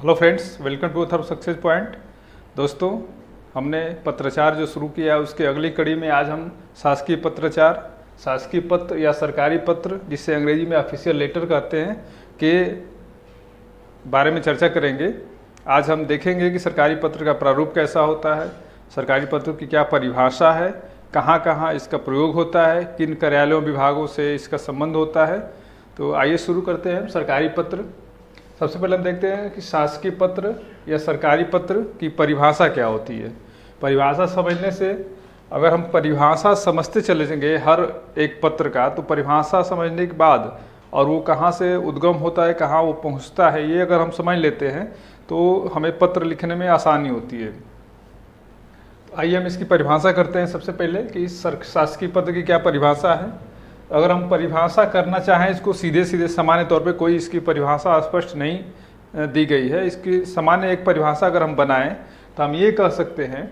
Hello friends, welcome to Atharv success point. दोस्तों, हमने पत्राचार जो शुरू किया है उसके अगली कड़ी में आज हम शासकीय पत्राचार, शासकीय पत्र या सरकारी पत्र जिसे अंग्रेजी में ऑफिशियल लेटर कहते हैं के बारे में चर्चा करेंगे। आज हम देखेंगे कि सरकारी पत्र का प्रारूप कैसा होता है, सरकारी पत्र की क्या परिभाषा है, कहाँ कहाँ इसका प्रयोग होता है, किन कार्यालयों विभागों से इसका संबंध होता है। तो आइए शुरू करते हैं। सरकारी पत्र, सबसे पहले हम देखते हैं कि शासकीय पत्र या सरकारी पत्र की परिभाषा क्या होती है। परिभाषा समझने से, अगर हम परिभाषा समझते चले जाएंगे हर एक पत्र का, तो परिभाषा समझने के बाद और वो कहाँ से उद्गम होता है, कहाँ वो पहुँचता है, ये अगर हम समझ लेते हैं तो हमें पत्र लिखने में आसानी होती है। आइए हम इसकी परिभाषा करते हैं। सबसे पहले कि शासकीय पत्र की क्या परिभाषा है। अगर हम परिभाषा करना चाहें इसको सीधे सीधे, सामान्य तौर पे कोई इसकी परिभाषा स्पष्ट नहीं दी गई है। इसकी सामान्य एक परिभाषा अगर हम बनाएं तो हम ये कह सकते हैं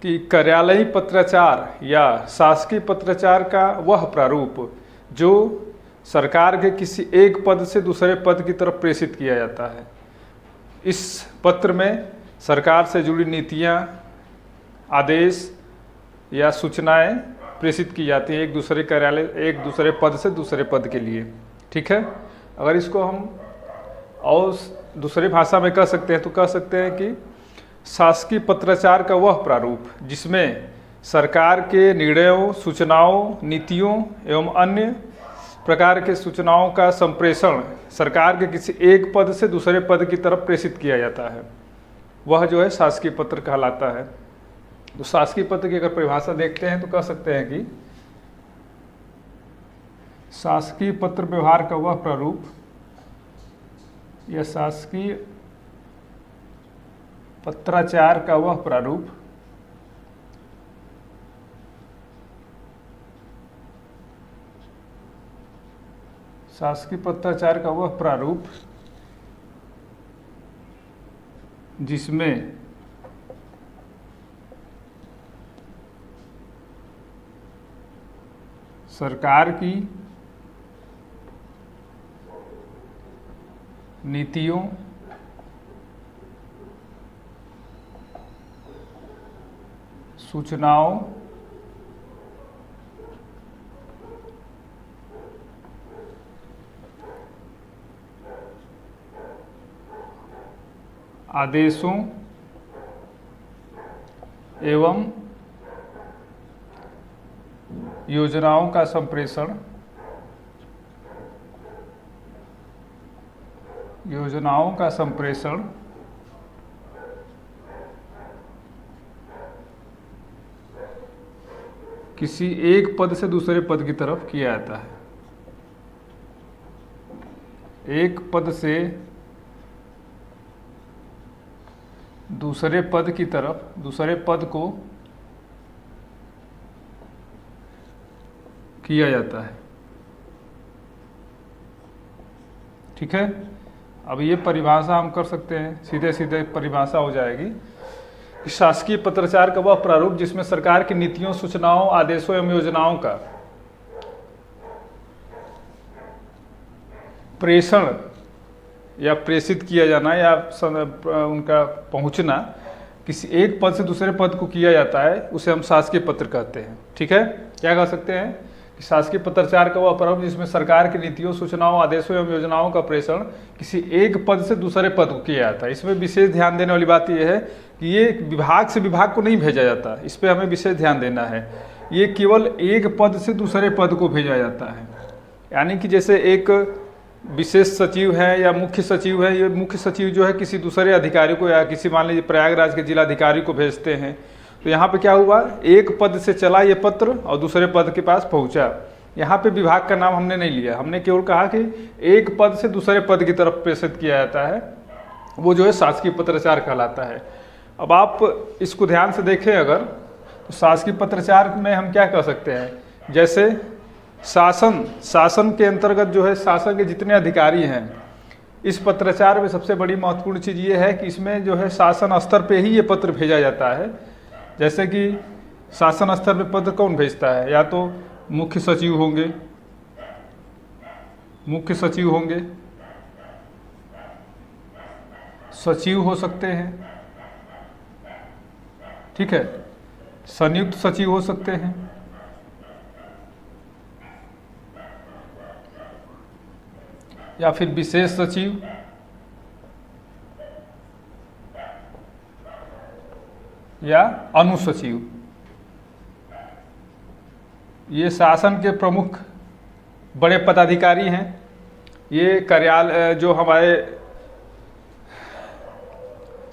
कि कार्यालयीय पत्राचार या शासकीय पत्राचार का वह प्रारूप जो सरकार के किसी एक पद से दूसरे पद की तरफ प्रेषित किया जाता है। इस पत्र में सरकार से जुड़ी नीतियां, आदेश या सूचनाएं प्रेषित की जाती है एक दूसरे कार्यालय, एक दूसरे पद से दूसरे पद के लिए। ठीक है। अगर इसको हम और दूसरी भाषा में कह सकते हैं तो कह सकते हैं कि शासकीय पत्राचार का वह प्रारूप जिसमें सरकार के निर्णयों, सूचनाओं, नीतियों एवं अन्य प्रकार के सूचनाओं का संप्रेषण सरकार के किसी एक पद से दूसरे पद की तरफ प्रेषित किया जाता है, वह जो है शासकीय पत्र कहलाता है। तो शासकीय पत्र की अगर परिभाषा देखते हैं तो कह सकते हैं कि शासकीय पत्र व्यवहार का वह प्रारूप या शासकीय पत्राचार का वह प्रारूप शासकीय पत्राचार का वह प्रारूप जिसमें सरकार की नीतियों, सूचनाओं, आदेशों एवं योजनाओं का संप्रेषण किसी एक पद से दूसरे पद की तरफ किया जाता है। एक पद से दूसरे पद की तरफ, दूसरे पद को किया जाता है। ठीक है। अब ये परिभाषा हम कर सकते हैं, सीधे सीधे परिभाषा हो जाएगी कि शासकीय पत्राचार का वह प्रारूप जिसमें सरकार की नीतियों, सूचनाओं, आदेशों एवं योजनाओं का प्रेषण या प्रेषित किया जाना या उनका पहुंचना किसी एक पद से दूसरे पद को किया जाता है, उसे हम शासकीय पत्र कहते हैं। ठीक है। क्या कह सकते हैं कि शासकीय पत्राचार का वह प्रारूप जिसमें सरकार की नीतियों, सूचनाओं, आदेशों एवं योजनाओं का प्रेषण किसी एक पद से दूसरे पद को किया जाता है। इसमें विशेष ध्यान देने वाली बात यह है कि ये विभाग से विभाग को नहीं भेजा जाता, इस पर हमें विशेष ध्यान देना है। ये केवल एक पद से दूसरे पद को भेजा जाता है। यानी कि जैसे एक विशेष सचिव है या मुख्य सचिव है, ये मुख्य सचिव जो है किसी दूसरे अधिकारी को या किसी, मान लीजिए प्रयागराज के जिलाधिकारी को भेजते हैं, तो यहाँ पे क्या हुआ, एक पद से चला ये पत्र और दूसरे पद के पास पहुँचा। यहाँ पे विभाग का नाम हमने नहीं लिया, हमने केवल कहा कि एक पद से दूसरे पद की तरफ प्रेषित किया जाता है, वो जो है शासकीय पत्राचार कहलाता है। अब आप इसको ध्यान से देखें अगर, तो शासकीय पत्राचार में हम क्या कह सकते हैं, जैसे शासन के अंतर्गत जो है शासन के जितने अधिकारी हैं, इस पत्राचार में सबसे बड़ी महत्वपूर्ण चीज़ ये है कि इसमें जो है शासन स्तर पे ही ये पत्र भेजा जाता है। जैसे कि शासन स्तर पे पत्र कौन भेजता है, या तो मुख्य सचिव होंगे सचिव हो सकते हैं, ठीक है, संयुक्त सचिव हो सकते हैं, या फिर विशेष सचिव, या अनुसचिव। ये शासन के प्रमुख बड़े पदाधिकारी हैं। ये कार्यालय जो हमारे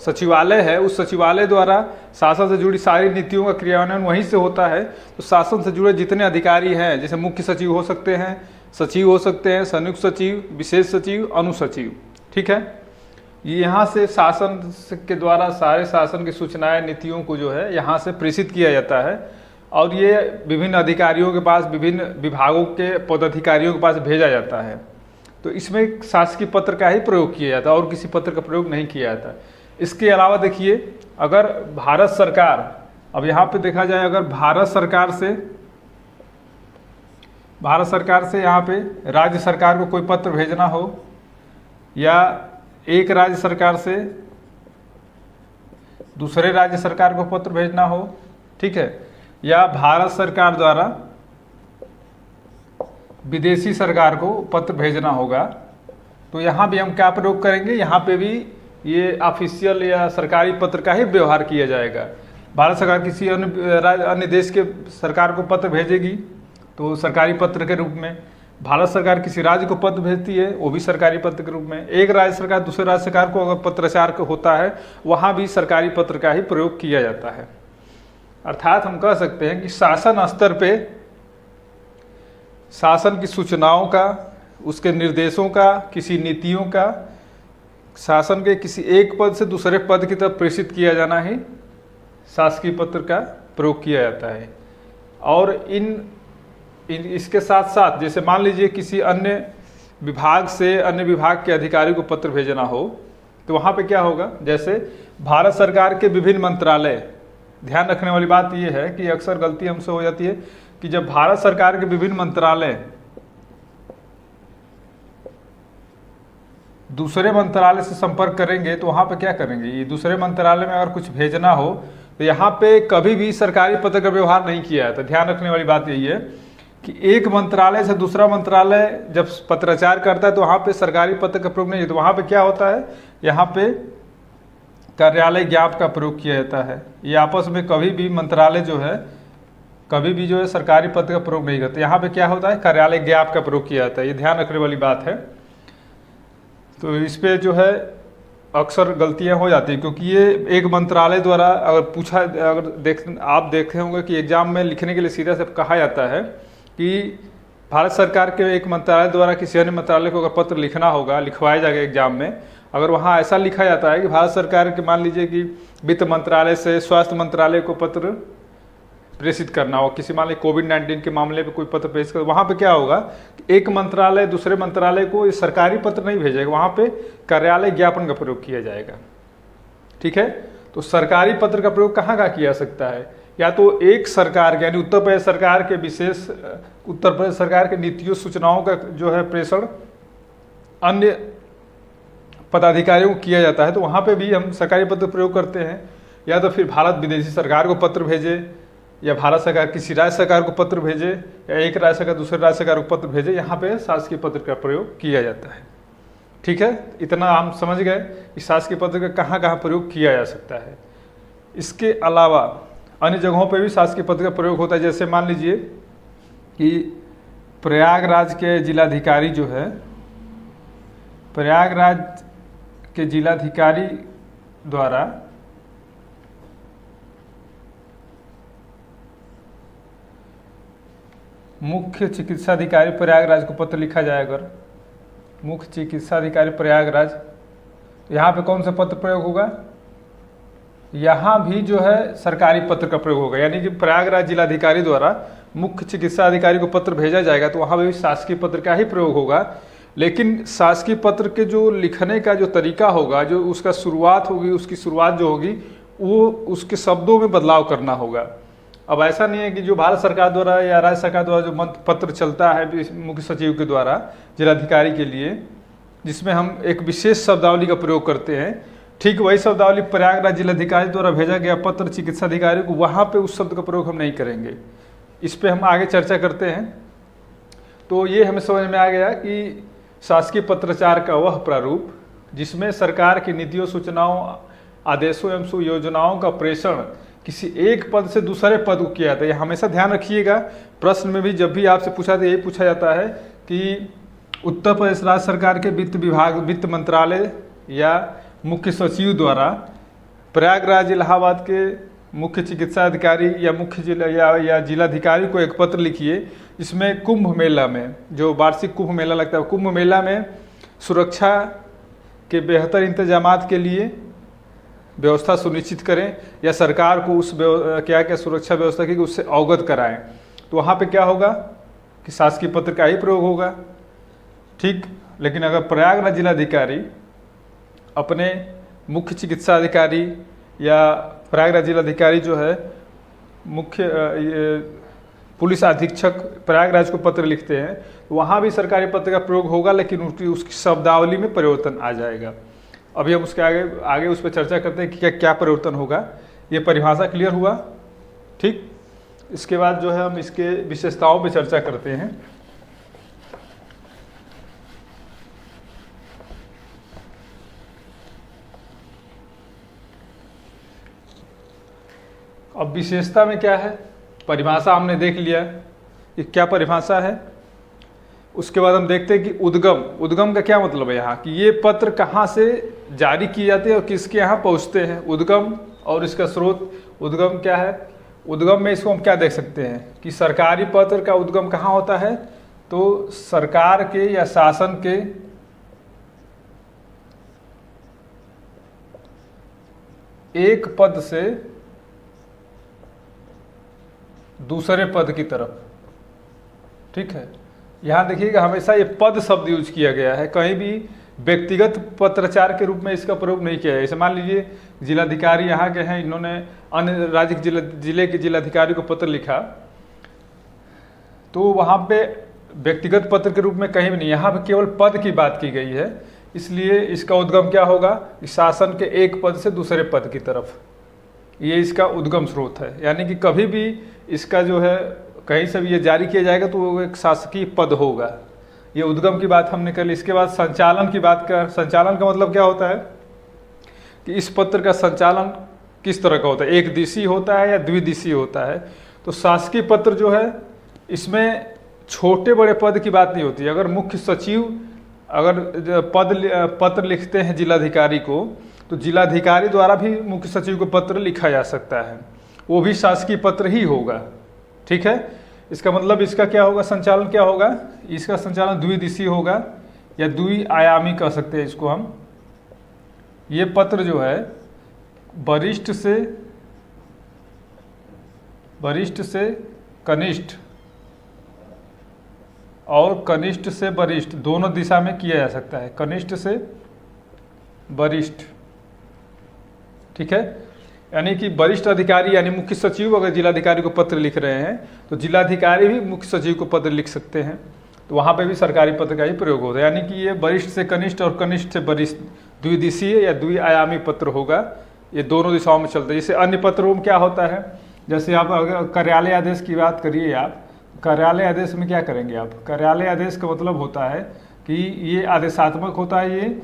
सचिवालय है, उस सचिवालय द्वारा शासन से जुड़ी सारी नीतियों का क्रियान्वयन वहीं से होता है। तो शासन से जुड़े जितने अधिकारी हैं, जैसे मुख्य सचिव हो सकते हैं, सचिव हो सकते हैं, संयुक्त सचिव, विशेष सचिव, अनुसचिव, ठीक है, ये यहाँ से शासन के द्वारा सारे शासन की सूचनाएं, नीतियों को जो है यहाँ से प्रेषित किया जाता है और ये विभिन्न अधिकारियों के पास, विभिन्न विभागों के पदाधिकारियों के पास भेजा जाता है। तो इसमें शासकीय पत्र का ही प्रयोग किया जाता है और किसी पत्र का प्रयोग नहीं किया जाता। इसके अलावा देखिए, अगर भारत सरकार, अब यहाँ पे देखा जाए, अगर भारत सरकार से यहाँ पे राज्य सरकार को कोई पत्र भेजना हो, या एक राज्य सरकार से दूसरे राज्य सरकार को पत्र भेजना हो, ठीक है, या भारत सरकार द्वारा विदेशी सरकार को पत्र भेजना होगा, तो यहाँ भी हम क्या प्रयोग करेंगे, यहाँ पे भी ये ऑफिशियल या सरकारी पत्र का ही व्यवहार किया जाएगा। भारत सरकार किसी अन्य देश के सरकार को पत्र भेजेगी तो सरकारी पत्र के रूप में, भारत सरकार किसी राज्य को पत्र भेजती है वो भी सरकारी पत्र के रूप में, एक राज्य सरकार दूसरे राज्य सरकार को अगर पत्राचार होता है वहाँ भी सरकारी पत्र का ही प्रयोग किया जाता है। अर्थात हम कह सकते हैं कि शासन स्तर पे शासन की सूचनाओं का, उसके निर्देशों का, किसी नीतियों का शासन के किसी एक पद से दूसरे पद की तरफ प्रेषित किया जाना ही शासकीय पत्र का प्रयोग किया जाता है। और इसके साथ साथ, जैसे मान लीजिए किसी अन्य विभाग से अन्य विभाग के अधिकारी को पत्र भेजना हो, तो वहाँ पे क्या होगा, जैसे भारत सरकार के विभिन्न मंत्रालय, ध्यान रखने वाली बात यह है कि अक्सर गलती हमसे हो जाती है कि जब भारत सरकार के विभिन्न मंत्रालय दूसरे मंत्रालय से संपर्क करेंगे तो वहाँ पे क्या करेंगे, ये दूसरे मंत्रालय में अगर कुछ भेजना हो तो यहाँ पे कभी भी सरकारी पत्र का व्यवहार नहीं किया है। तो ध्यान रखने वाली बात यही है कि एक मंत्रालय से दूसरा मंत्रालय जब पत्राचार करता है तो वहाँ पे सरकारी पत्र का प्रयोग नहीं है। तो वहाँ पे क्या होता है, यहाँ पे कार्यालय ज्ञाप का प्रयोग किया जाता है। ये आपस में कभी भी मंत्रालय जो है कभी भी जो है सरकारी पत्र का प्रयोग नहीं करते। यहाँ पे क्या होता है, कार्यालय ज्ञाप का प्रयोग किया जाता है। ये ध्यान रखने वाली बात है। तो इस पे जो है अक्सर गलतियां हो जाती है, क्योंकि ये एक मंत्रालय द्वारा अगर पूछा, अगर आप देखे होंगे कि एग्जाम में लिखने के लिए सीधा से कहा जाता है कि भारत सरकार के एक मंत्रालय द्वारा किसी अन्य मंत्रालय को अगर पत्र लिखना होगा, लिखवाया जाएगा एग्जाम में, अगर वहाँ ऐसा लिखा जाता है कि भारत सरकार के, मान लीजिए कि वित्त मंत्रालय से स्वास्थ्य मंत्रालय को पत्र प्रेषित करना हो, किसी मान लीजिए कोविड-19 के मामले पे कोई पत्र प्रेषित कर, वहाँ पे क्या होगा, एक मंत्रालय दूसरे मंत्रालय को सरकारी पत्र नहीं भेजेगा, वहाँ पे कार्यालय ज्ञापन का प्रयोग किया जाएगा। ठीक है, तो सरकारी पत्र का प्रयोग कहाँ कहाँ किया जा सकता है, या तो एक सरकार के, यानी उत्तर प्रदेश सरकार के विशेष, उत्तर प्रदेश सरकार के नीतियों सूचनाओं का जो है प्रेषण अन्य पदाधिकारियों को किया जाता है, तो वहाँ पे भी हम सरकारी पत्र प्रयोग करते हैं। या तो फिर भारत विदेशी सरकार को पत्र भेजे, या भारत सरकार किसी राज्य सरकार को पत्र भेजे, या एक राज्य सरकार दूसरे राज्य सरकार को पत्र भेजे, यहाँ पे शासकीय पत्र का प्रयोग किया जाता है। ठीक है, इतना हम समझ गए कि शासकीय पत्र का कहाँ कहाँ प्रयोग किया जा सकता है। इसके अलावा अन्य जगहों पे भी शासकीय पत्र का प्रयोग होता है। जैसे मान लीजिए कि प्रयागराज के जिलाधिकारी जो है, प्रयागराज के जिलाधिकारी द्वारा मुख्य चिकित्सा अधिकारी प्रयागराज को पत्र लिखा जाए, अगर मुख्य चिकित्सा अधिकारी प्रयागराज, यहाँ पे कौन सा पत्र प्रयोग होगा, यहाँ भी जो है सरकारी पत्र का प्रयोग होगा। यानी कि प्रयागराज जिलाधिकारी द्वारा मुख्य चिकित्सा अधिकारी को पत्र भेजा जाएगा तो वहाँ भी शासकीय पत्र का ही प्रयोग होगा। लेकिन शासकीय पत्र के जो लिखने का जो तरीका होगा, जो उसका शुरुआत होगी, उसकी शुरुआत जो होगी वो उसके शब्दों में बदलाव करना होगा। अब ऐसा नहीं है कि जो भारत सरकार द्वारा या राज्य सरकार द्वारा जो पत्र चलता है मुख्य सचिव के द्वारा जिलाधिकारी के लिए, जिसमें हम एक विशेष शब्दावली का प्रयोग करते हैं, ठीक वही शब्दावली प्रयागराज जिलाधिकारी द्वारा भेजा गया पत्र चिकित्सा अधिकारी को, वहाँ पे उस शब्द का प्रयोग हम नहीं करेंगे। इस पे हम आगे चर्चा करते हैं। तो ये हमें समझ में आ गया कि शासकीय पत्राचार का वह प्रारूप जिसमें सरकार की नीतियों, सूचनाओं, आदेशों एवं सुयोजनाओं का प्रेषण किसी एक पद से दूसरे पद को किया जाता है। हमेशा ध्यान रखिएगा, प्रश्न में भी जब भी आपसे पूछा तो यही पूछा जाता है कि उत्तर प्रदेश राज्य सरकार के वित्त विभाग, वित्त मंत्रालय या मुख्य सचिव द्वारा प्रयागराज इलाहाबाद के मुख्य चिकित्सा अधिकारी या मुख्य जिला या जिलाधिकारी को एक पत्र लिखिए। इसमें कुंभ मेला में, जो वार्षिक कुंभ मेला लगता है, कुंभ मेला में सुरक्षा के बेहतर इंतजामात के लिए व्यवस्था सुनिश्चित करें या सरकार को उस क्या क्या सुरक्षा व्यवस्था की उससे अवगत कराएं। तो वहाँ पे क्या होगा कि शासकीय पत्र का ही प्रयोग होगा। ठीक, लेकिन अगर प्रयागराज जिलाधिकारी अपने मुख्य चिकित्सा अधिकारी या प्रयागराज जिलाधिकारी जो है मुख्य पुलिस अधीक्षक प्रयागराज को पत्र लिखते हैं, तो वहाँ भी सरकारी पत्र का प्रयोग होगा, लेकिन उसकी शब्दावली में परिवर्तन आ जाएगा। अभी हम उसके आगे उस पर चर्चा करते हैं कि क्या परिवर्तन होगा। ये परिभाषा क्लियर हुआ। ठीक, इसके बाद जो है हम इसके विशेषताओं पे चर्चा करते हैं। अब विशेषता में क्या है, परिभाषा हमने देख लिया कि क्या परिभाषा है। उसके बाद हम देखते हैं कि उद्गम का क्या मतलब है यहाँ, कि ये पत्र कहाँ से जारी किए जाते हैं और किसके यहाँ पहुँचते हैं। उद्गम और इसका स्रोत, उद्गम क्या है। उद्गम में इसको हम क्या देख सकते हैं कि सरकारी पत्र का उद्गम कहाँ होता है, तो सरकार के या शासन के एक पद से दूसरे पद की तरफ। ठीक है, यहाँ देखिएगा हमेशा ये पद शब्द यूज किया गया है, कहीं भी व्यक्तिगत पत्राचार के रूप में इसका प्रयोग नहीं किया है। जैसे मान लीजिए जिलाधिकारी यहाँ के हैं, इन्होंने अन्य राज्य के जिले के जिलाधिकारी को पत्र लिखा, तो वहाँ पे व्यक्तिगत पत्र के रूप में कहीं भी नहीं, यहाँ पे केवल पद की बात की गई है। इसलिए इसका उद्गम क्या होगा, शासन के एक पद से दूसरे पद की तरफ, ये इसका उद्गम स्रोत है। यानी कि कभी भी इसका जो है कहीं से भी ये जारी किया जाएगा तो वो एक शासकीय पद होगा। ये उद्गम की बात हमने कर ली। इसके बाद संचालन की बात कर, संचालन का मतलब क्या होता है कि इस पत्र का संचालन किस तरह का होता है, एक दिशीय होता है या द्विदिशीय होता है। तो शासकीय पत्र जो है इसमें छोटे बड़े पद की बात नहीं होती। अगर मुख्य सचिव अगर पत्र लिखते हैं जिलाधिकारी को, तो जिलाधिकारी द्वारा भी मुख्य सचिव को पत्र लिखा जा सकता है, वो भी शासकीय पत्र ही होगा। ठीक है, इसका मतलब इसका क्या होगा, संचालन क्या होगा, इसका संचालन द्विदिशीय होगा या द्विआयामी कह सकते हैं इसको हम। ये पत्र जो है वरिष्ठ से कनिष्ठ और कनिष्ठ से वरिष्ठ दोनों दिशा में किया जा सकता है, कनिष्ठ से वरिष्ठ। ठीक है, यानी कि वरिष्ठ अधिकारी यानी मुख्य सचिव अगर जिलाधिकारी को पत्र लिख रहे हैं तो जिलाधिकारी भी मुख्य सचिव को पत्र लिख सकते हैं, तो वहाँ पे भी सरकारी पत्र का ही प्रयोग होता है। यानी कि ये वरिष्ठ से कनिष्ठ और कनिष्ठ से वरिष्ठ द्विदिशीय या द्विआयामी पत्र होगा, ये दोनों दिशाओं में चलता है। जैसे अन्य पत्रों में क्या होता है, जैसे आप अगर कार्यालय आदेश की बात करिए, आप कार्यालय आदेश में क्या करेंगे, आप कार्यालय आदेश का मतलब होता है कि ये आदेशात्मक होता है, ये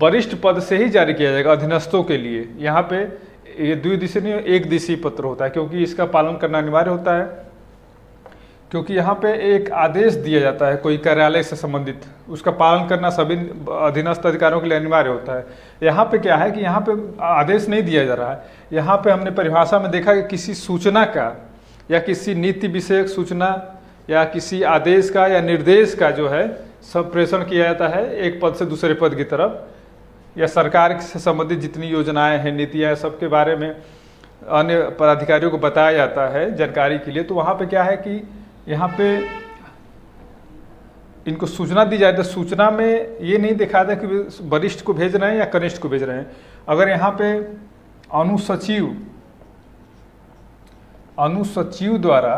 वरिष्ठ पद से ही जारी किया जाएगा अधीनस्थों के लिए। यहाँ पे ये द्विदिशीय नहीं, एक दिशीय पत्र होता है, क्योंकि इसका पालन करना अनिवार्य होता है, क्योंकि यहाँ पे एक आदेश दिया जाता है कोई कार्यालय से संबंधित, उसका पालन करना सभी अधीनस्थ अधिकारियों के लिए अनिवार्य होता है। यहाँ पे क्या है कि यहाँ पे आदेश नहीं दिया जा रहा है, यहाँ पे हमने परिभाषा में देखा कि किसी सूचना का या किसी नीति विषयक सूचना या किसी आदेश का या निर्देश का जो है सब प्रेषण किया जाता है एक पद से दूसरे पद की तरफ, या सरकार से संबंधित जितनी योजनाएं हैं, नीतियां, सबके बारे में अन्य पदाधिकारियों को बताया जाता है जानकारी के लिए। तो वहाँ पे क्या है कि यहाँ पे इनको सूचना दी जाए, तो सूचना में ये नहीं दिखा था कि वरिष्ठ को भेज रहे हैं या कनिष्ठ को भेज रहे हैं। अगर यहाँ पे अनुसचिव द्वारा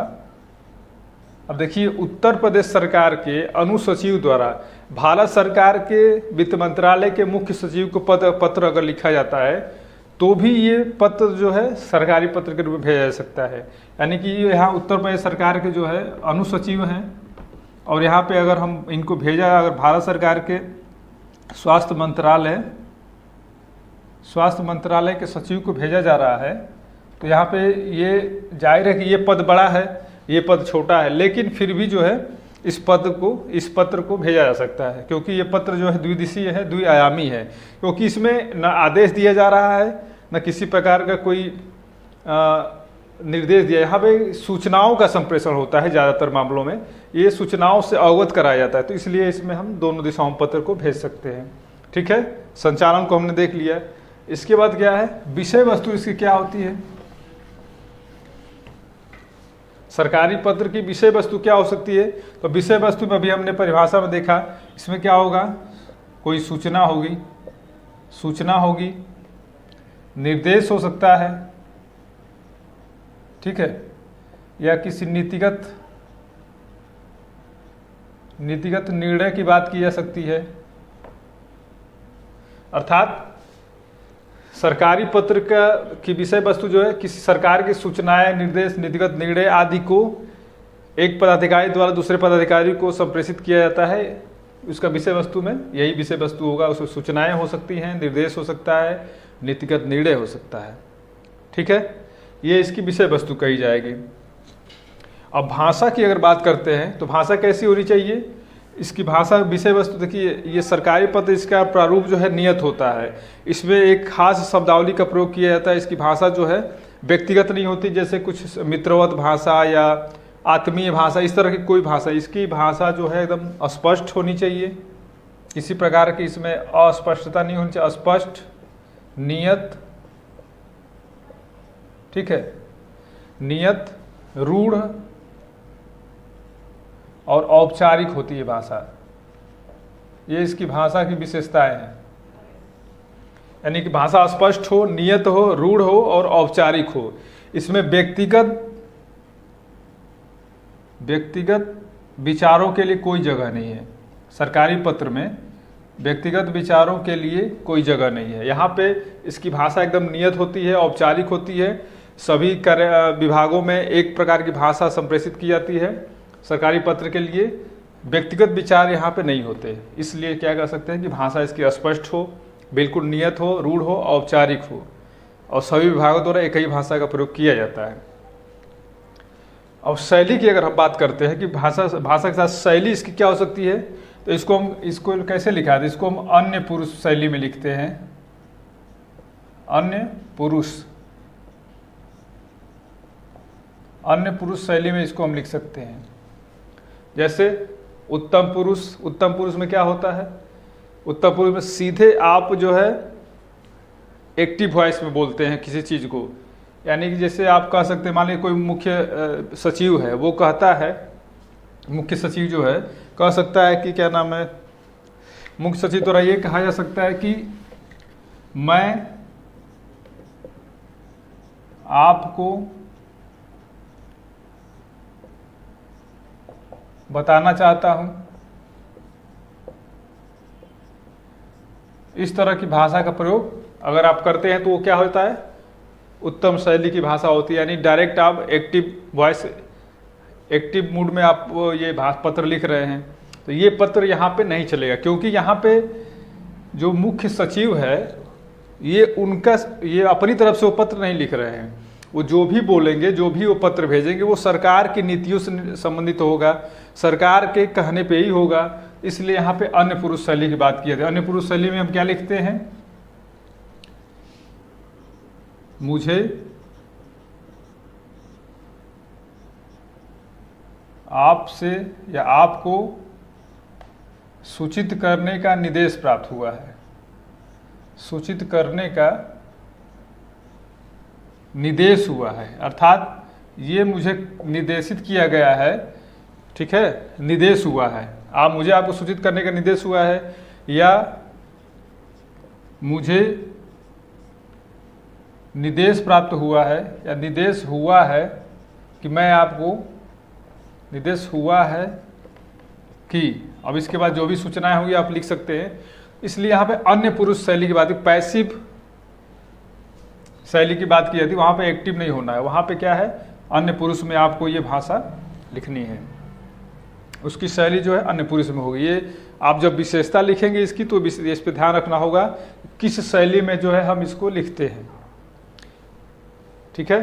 अब देखिए, उत्तर प्रदेश सरकार के अनुसचिव द्वारा भारत सरकार के वित्त मंत्रालय के मुख्य सचिव को पत्र अगर लिखा जाता है तो भी ये पत्र जो है सरकारी पत्र के रूप में भेजा जा सकता है। यानी कि यहाँ उत्तर प्रदेश सरकार के जो है अनुसचिव हैं और यहाँ पे अगर हम इनको भेजा, अगर भारत सरकार के स्वास्थ्य मंत्रालय के सचिव को भेजा जा रहा है तो यहाँ पे ये जाहिर है कि ये पद बड़ा है, ये पद छोटा है, लेकिन फिर भी जो है इस पत्र को भेजा जा सकता है, क्योंकि ये पत्र जो है द्विदिशीय है, द्विआयामी है, क्योंकि इसमें न आदेश दिया जा रहा है न किसी प्रकार का कोई निर्देश दिया। यहाँ पे सूचनाओं का संप्रेषण होता है, ज़्यादातर मामलों में ये सूचनाओं से अवगत कराया जाता है, तो इसलिए इसमें हम दोनों दिशाओं में पत्र को भेज सकते हैं। ठीक है, संचालन को हमने देख लिया। इसके बाद क्या है, विषय वस्तु इसकी क्या होती है। सरकारी पत्र की विषय वस्तु क्या हो सकती है, तो विषय वस्तु में अभी हमने परिभाषा में देखा, इसमें क्या होगा, कोई सूचना होगी, निर्देश हो सकता है, ठीक है, या किसी नीतिगत निर्णय की बात की जा सकती है। अर्थात सरकारी पत्र की विषय वस्तु जो है किसी सरकार की सूचनाएं, निर्देश, नीतिगत निर्णय आदि को एक पदाधिकारी द्वारा दूसरे पदाधिकारी को संप्रेषित किया जाता है। उसका विषय वस्तु में यही विषय वस्तु होगा, उसमें सूचनाएं हो सकती हैं, निर्देश हो सकता है, नीतिगत निर्णय हो सकता है। ठीक है, ये इसकी विषय वस्तु कही जाएगी। अब भाषा की अगर बात करते हैं तो भाषा कैसी होनी चाहिए, इसकी भाषा विषय वस्तु देखिए, ये सरकारी पत्र, इसका प्रारूप जो है नियत होता है, इसमें एक खास शब्दावली का प्रयोग किया जाता है। इसकी भाषा जो है व्यक्तिगत नहीं होती, जैसे कुछ मित्रवत भाषा या आत्मीय भाषा, इस तरह की कोई भाषा। इसकी भाषा जो है एकदम स्पष्ट होनी चाहिए, किसी प्रकार की इसमें अस्पष्टता नहीं होनी चाहिए, स्पष्ट, नियत, ठीक है, नियत, रूढ़ और औपचारिक होती है भाषा। ये इसकी भाषा की विशेषताएं हैं, यानी कि भाषा स्पष्ट हो, नियत हो, रूढ़ हो और औपचारिक हो। इसमें व्यक्तिगत विचारों के लिए कोई जगह नहीं है। सरकारी पत्र में व्यक्तिगत विचारों के लिए कोई जगह नहीं है। यहाँ पे इसकी भाषा एकदम नियत होती है, औपचारिक होती है। सभी विभागों में एक प्रकार की भाषा संप्रेषित की जाती है। सरकारी पत्र के लिए व्यक्तिगत विचार यहाँ पे नहीं होते, इसलिए क्या कर सकते हैं कि भाषा इसकी स्पष्ट हो, बिल्कुल नियत हो, रूढ़ हो, औपचारिक हो, और सभी विभागों द्वारा एक ही भाषा का प्रयोग किया जाता है। और शैली की अगर हम बात करते हैं कि भाषा के साथ शैली इसकी क्या हो सकती है, तो इसको कैसे लिखा है, इसको हम अन्य पुरुष शैली में लिखते हैं। अन्य पुरुष शैली में इसको हम लिख सकते हैं। जैसे उत्तम पुरुष में क्या होता है, उत्तम पुरुष में सीधे आप जो है एक्टिव वॉइस में बोलते हैं किसी चीज़ को, यानी कि जैसे आप कह सकते हैं, मान लीजिए कोई मुख्य सचिव है, वो कहता है, मुख्य सचिव जो है कह सकता है कि क्या नाम है, मुख्य सचिव द्वारा ये कहा जा सकता है कि मैं आपको बताना चाहता हूं। इस तरह की भाषा का प्रयोग अगर आप करते हैं तो वो क्या होता है, उत्तम शैली की भाषा होती है। यानी डायरेक्ट आप एक्टिव मूड में आप ये पत्र लिख रहे हैं, तो ये पत्र यहाँ पे नहीं चलेगा, क्योंकि यहाँ पे जो मुख्य सचिव है ये अपनी तरफ से वो पत्र नहीं लिख रहे हैं। वो जो भी बोलेंगे, जो भी वो पत्र भेजेंगे, वो सरकार की नीतियों से संबंधित होगा, सरकार के कहने पे ही होगा। इसलिए यहाँ पे अन्य पुरुष शैली की बात की जाती है। अन्य पुरुष शैली में हम क्या लिखते हैं, मुझे आपसे या आपको सूचित करने का निर्देश प्राप्त हुआ है। सूचित करने का निर्देश हुआ है, अर्थात ये मुझे निर्देशित किया गया है, ठीक है, निर्देश हुआ है। मुझे आपको सूचित करने का निर्देश हुआ है, या मुझे निर्देश प्राप्त हुआ है, या निर्देश हुआ है कि मैं आपको निर्देश हुआ है कि, अब इसके बाद जो भी सूचनाएं होंगी आप लिख सकते हैं। इसलिए यहाँ पे अन्य पुरुष शैली की बात, पैसिव शैली की बात की जाती है, वहाँ पे एक्टिव नहीं होना है, वहाँ पे क्या है, अन्य पुरुष में आपको ये भाषा लिखनी है, उसकी शैली जो है अन्य पुरुष में होगी। ये आप जब विशेषता लिखेंगे इसकी तो इस पे ध्यान रखना होगा किस शैली में जो है हम इसको लिखते हैं, ठीक है।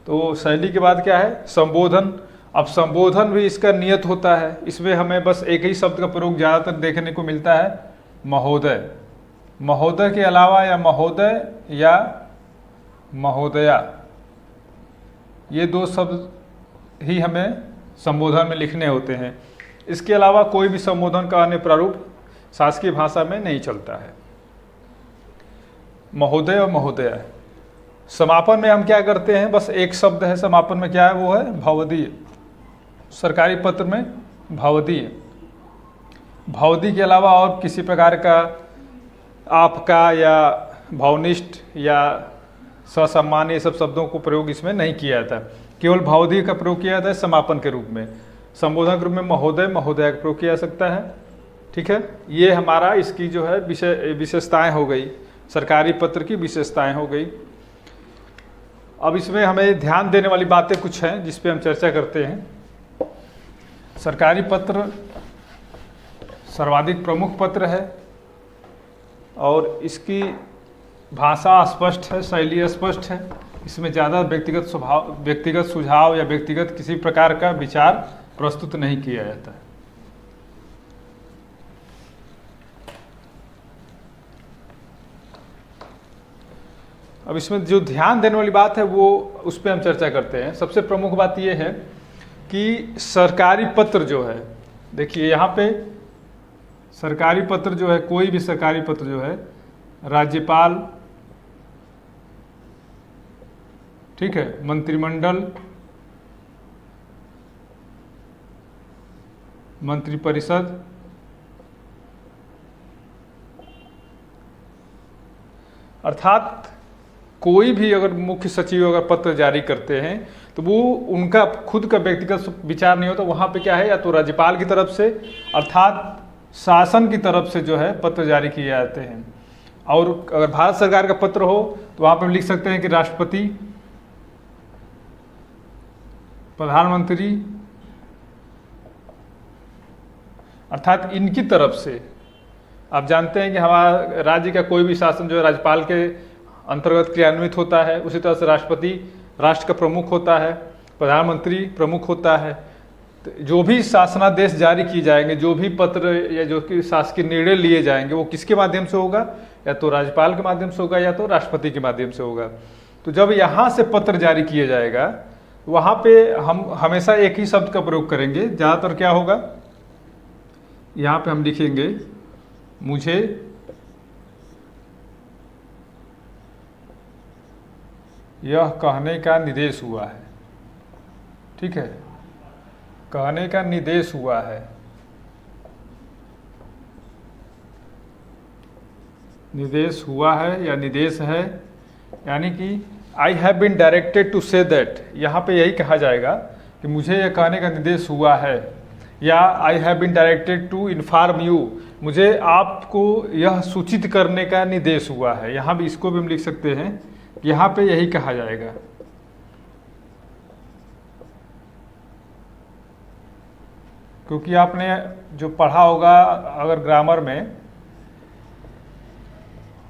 तो शैली के बाद क्या है, संबोधन। अब संबोधन भी इसका नियत होता है, इसमें हमें बस एक ही शब्द का प्रयोग ज़्यादातर देखने को मिलता है, महोदय। महोदय के अलावा या महोदय या महोदया, ये दो शब्द ही हमें संबोधन में लिखने होते हैं। इसके अलावा कोई भी संबोधन का अन्य प्रारूप शासकीय भाषा में नहीं चलता है। महोदय और महोदया। समापन में हम क्या करते हैं, बस एक शब्द है समापन में, क्या है, वो है भवदीय। सरकारी पत्र में भवदीय। भवदी के अलावा और किसी प्रकार का आपका या भवनिष्ठ या ससम्मान, ये सब शब्दों को प्रयोग इसमें नहीं किया जाता, केवल भवदी का प्रयोग किया जाता है समापन के रूप में। संबोधन के रूप में महोदय महोदया का प्रयोग किया जा सकता है, ठीक है। ये हमारा इसकी जो है विशेषताएं हो गई, सरकारी पत्र की विशेषताएं हो गई। अब इसमें हमें ध्यान देने वाली बातें कुछ हैं जिस पे हम चर्चा करते हैं। सरकारी पत्र सर्वाधिक प्रमुख पत्र है और इसकी भाषा स्पष्ट है, शैली स्पष्ट है, इसमें ज़्यादा व्यक्तिगत सुझाव या व्यक्तिगत किसी प्रकार का विचार प्रस्तुत नहीं किया जाता है। अब इसमें जो ध्यान देने वाली बात है वो उस पर हम चर्चा करते हैं। सबसे प्रमुख बात ये है कि सरकारी पत्र जो है, देखिए यहाँ पे सरकारी पत्र जो है, कोई भी सरकारी पत्र जो है, राज्यपाल, ठीक है, मंत्रिमंडल, मंत्रिपरिषद, अर्थात कोई भी अगर मुख्य सचिव अगर पत्र जारी करते हैं तो वो उनका खुद का व्यक्तिगत विचार नहीं होता, वहाँ पे क्या है, या तो राज्यपाल की तरफ से अर्थात शासन की तरफ से जो है पत्र जारी किए जाते हैं। और अगर भारत सरकार का पत्र हो तो वहाँ पे हम लिख सकते हैं कि राष्ट्रपति, प्रधानमंत्री, अर्थात इनकी तरफ से। आप जानते हैं कि हमारा राज्य का कोई भी शासन जो है राज्यपाल के अंतर्गत क्रियान्वित होता है, उसी तरह से राष्ट्रपति राष्ट्र का प्रमुख होता है, प्रधानमंत्री प्रमुख होता है। तो जो भी शासनादेश जारी किए जाएंगे, जो भी पत्र या जो कि शासकीय निर्णय लिए जाएंगे, वो किसके माध्यम से होगा, या तो राज्यपाल के माध्यम से होगा या तो राष्ट्रपति के माध्यम से होगा। तो जब यहाँ से पत्र जारी किया जाएगा वहाँ पे हम हमेशा एक ही शब्द का प्रयोग करेंगे। ज़्यादातर क्या होगा, यहाँ पे हम लिखेंगे मुझे यह कहने का निर्देश हुआ है, ठीक है, कहने का निर्देश हुआ है। निर्देश हुआ है या निर्देश है, यानी कि I have been directed to say that, यहाँ पे यही कहा जाएगा कि मुझे यह कहने का निर्देश हुआ है, या I have been directed to inform you, मुझे आपको यह सूचित करने का निर्देश हुआ है। यहाँ भी इसको भी हम लिख सकते हैं, यहाँ पे यही कहा जाएगा। क्योंकि आपने जो पढ़ा होगा अगर ग्रामर में,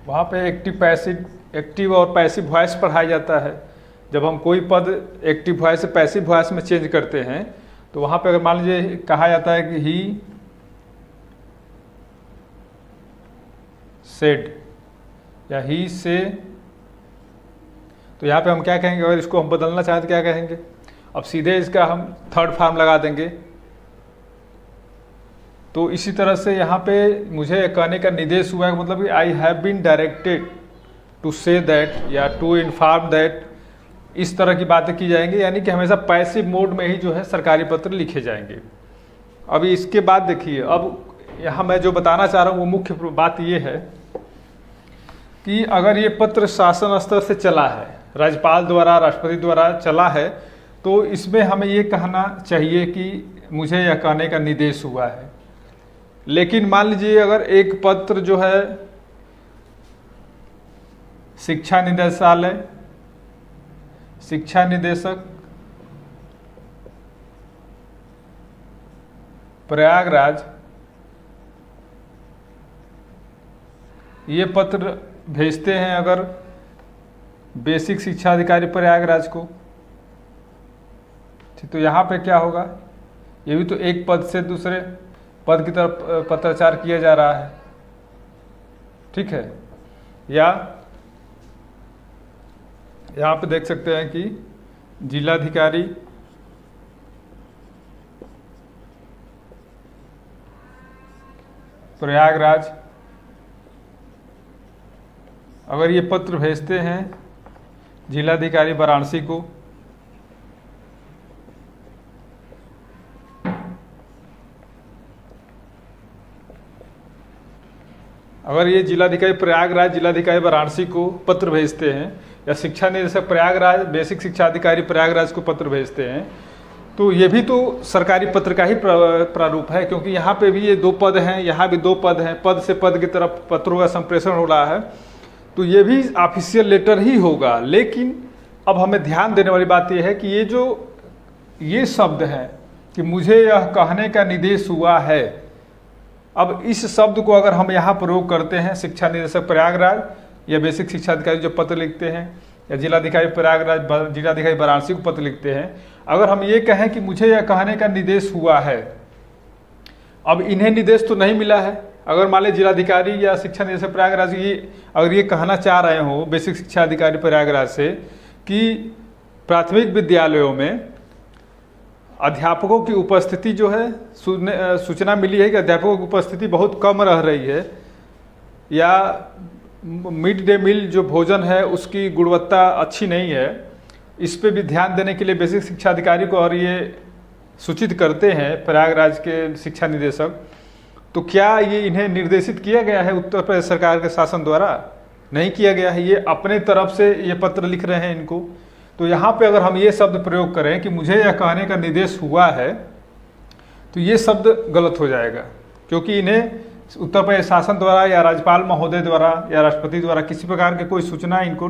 वहाँ पे एक्टिव और पैसिव वॉइस पढ़ाया जाता है। जब हम कोई पद एक्टिव वॉइस से पैसिव वॉइस में चेंज करते हैं तो वहाँ पे अगर मान लीजिए कहा जाता है कि ही सेड या ही से, तो यहाँ पे हम क्या कहेंगे, अगर इसको हम बदलना चाहें तो क्या कहेंगे, अब सीधे इसका हम थर्ड फॉर्म लगा देंगे। तो इसी तरह से यहाँ पे मुझे कहने का निर्देश हुआ है, मतलब कि I have been directed to say that या टू इन्फॉर्म दैट, इस तरह की बातें की जाएंगी, यानी कि हमेशा पैसिव मोड में ही जो है सरकारी पत्र लिखे जाएंगे। अभी इसके बाद देखिए, अब यहाँ मैं जो बताना चाह रहा हूँ वो मुख्य बात ये है कि अगर ये पत्र शासन स्तर से चला है, राज्यपाल द्वारा, राष्ट्रपति द्वारा चला है, तो इसमें हमें ये कहना चाहिए कि मुझे यह कहने का निर्देश हुआ है। लेकिन मान लीजिए अगर एक पत्र जो है शिक्षा निदेशालय, शिक्षा निदेशक, प्रयागराज, ये पत्र भेजते हैं अगर बेसिक शिक्षा अधिकारी प्रयागराज को, तो यहाँ पे क्या होगा, ये भी तो एक पद से दूसरे पद की तरफ पत्राचार किया जा रहा है, ठीक है। या यहाँ पे देख सकते हैं कि जिलाधिकारी प्रयागराज अगर ये पत्र भेजते हैं जिलाधिकारी वाराणसी को, अगर ये जिलाधिकारी प्रयागराज जिलाधिकारी वाराणसी को पत्र भेजते हैं, या शिक्षा निदेशक प्रयागराज बेसिक शिक्षा अधिकारी प्रयागराज को पत्र भेजते हैं, तो ये भी तो सरकारी पत्र का ही प्रारूप है, क्योंकि यहाँ पे भी ये दो पद हैं, यहाँ भी दो पद हैं, पद से पद की तरफ पत्रों का संप्रेषण हो रहा है, तो ये भी ऑफिशियल लेटर ही होगा। लेकिन अब हमें ध्यान देने वाली बात यह है कि ये शब्द है कि मुझे यह कहने का निर्देश हुआ है, अब इस शब्द को अगर हम यहाँ प्रयोग करते हैं, शिक्षा निदेशक प्रयागराज या बेसिक शिक्षा अधिकारी जो पत्र लिखते हैं, या जिलाधिकारी प्रयागराज जिलाधिकारी वाराणसी को पत्र लिखते हैं, अगर हम ये कहें कि मुझे यह कहने का निर्देश हुआ है, अब इन्हें निर्देश तो नहीं मिला है। अगर मान लीजिए जिलाधिकारी या शिक्षा निदेशक प्रयागराज अगर ये कहना चाह रहे हो बेसिक शिक्षा अधिकारी प्रयागराज से कि प्राथमिक विद्यालयों में अध्यापकों की उपस्थिति जो है, सूचना मिली है कि अध्यापकों की उपस्थिति बहुत कम रह रही है, या मिड डे मील जो भोजन है उसकी गुणवत्ता अच्छी नहीं है, इस पे भी ध्यान देने के लिए बेसिक शिक्षा अधिकारी को और ये सूचित करते हैं प्रयागराज के शिक्षा निदेशक, तो क्या ये इन्हें निर्देशित किया गया है उत्तर प्रदेश सरकार के शासन द्वारा? नहीं किया गया है, ये अपने तरफ से ये पत्र लिख रहे हैं इनको। तो यहाँ पे अगर हम ये शब्द प्रयोग करें कि मुझे यह कहने का निर्देश हुआ है, तो ये शब्द गलत हो जाएगा, क्योंकि इन्हें उत्तर प्रदेश शासन द्वारा या राज्यपाल महोदय द्वारा या राष्ट्रपति द्वारा किसी प्रकार के कोई सूचना इनको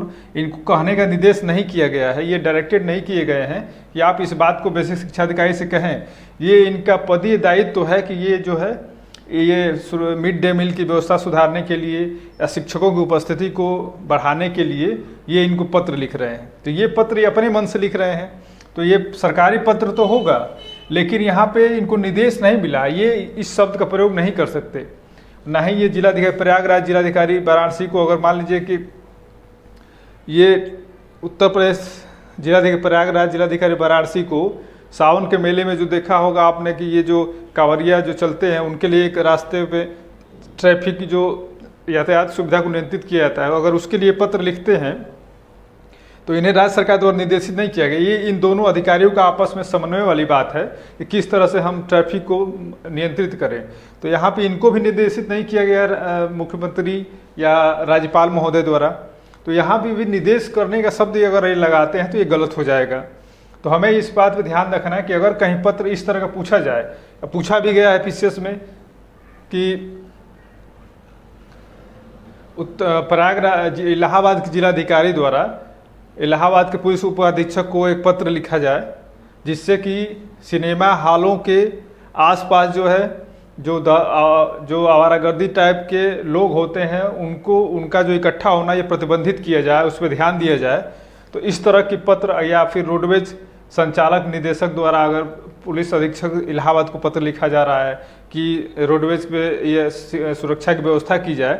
कहने का निर्देश नहीं किया गया है। ये डायरेक्टेड नहीं किए गए हैं कि आप इस बात को बेसिक शिक्षा अधिकारी से कहें। ये इनका पदीय दायित्व तो है कि ये जो है ये मिड डे मील की व्यवस्था सुधारने के लिए या शिक्षकों की उपस्थिति को बढ़ाने के लिए ये इनको पत्र लिख रहे हैं। तो ये पत्र ये अपने मन से लिख रहे हैं, तो ये सरकारी पत्र तो होगा, लेकिन यहाँ पे इनको निर्देश नहीं मिला, ये इस शब्द का प्रयोग नहीं कर सकते। ना ही ये जिलाधिकारी प्रयागराज जिलाधिकारी वाराणसी को अगर मान लीजिए कि ये उत्तर प्रदेश जिलाधिकारी प्रयागराज जिलाधिकारी वाराणसी को सावन के मेले में जो देखा होगा आपने कि ये जो कांवरिया जो चलते हैं उनके लिए एक रास्ते पे ट्रैफिक की जो यातायात सुविधा को नियंत्रित किया जाता है, अगर उसके लिए पत्र लिखते हैं तो इन्हें राज्य सरकार द्वारा निर्देशित नहीं किया गया। ये इन दोनों अधिकारियों का आपस में समन्वय वाली बात है कि किस तरह से हम ट्रैफिक को नियंत्रित करें। तो यहाँ पे इनको भी निर्देशित नहीं किया गया मुख्यमंत्री या राज्यपाल महोदय द्वारा। तो यहाँ भी निर्देश करने का शब्द अगर ये लगाते हैं तो ये गलत हो जाएगा। तो हमें इस बात पर ध्यान रखना है कि अगर कहीं पत्र इस तरह का पूछा जाए, पूछा भी गया है पीसीएस में कि प्रयागराज इलाहाबाद के जिलाधिकारी द्वारा इलाहाबाद के पुलिस उपाधीक्षक को एक पत्र लिखा जाए जिससे कि सिनेमा हॉलों के आसपास जो है जो आवारागर्दी टाइप के लोग होते हैं उनको उनका जो इकट्ठा होना ये प्रतिबंधित किया जाए, उस पर ध्यान दिया जाए। तो इस तरह की पत्र या फिर रोडवेज संचालक निदेशक द्वारा अगर पुलिस अधीक्षक इलाहाबाद को पत्र लिखा जा रहा है कि रोडवेज पे ये सुरक्षा की व्यवस्था की जाए,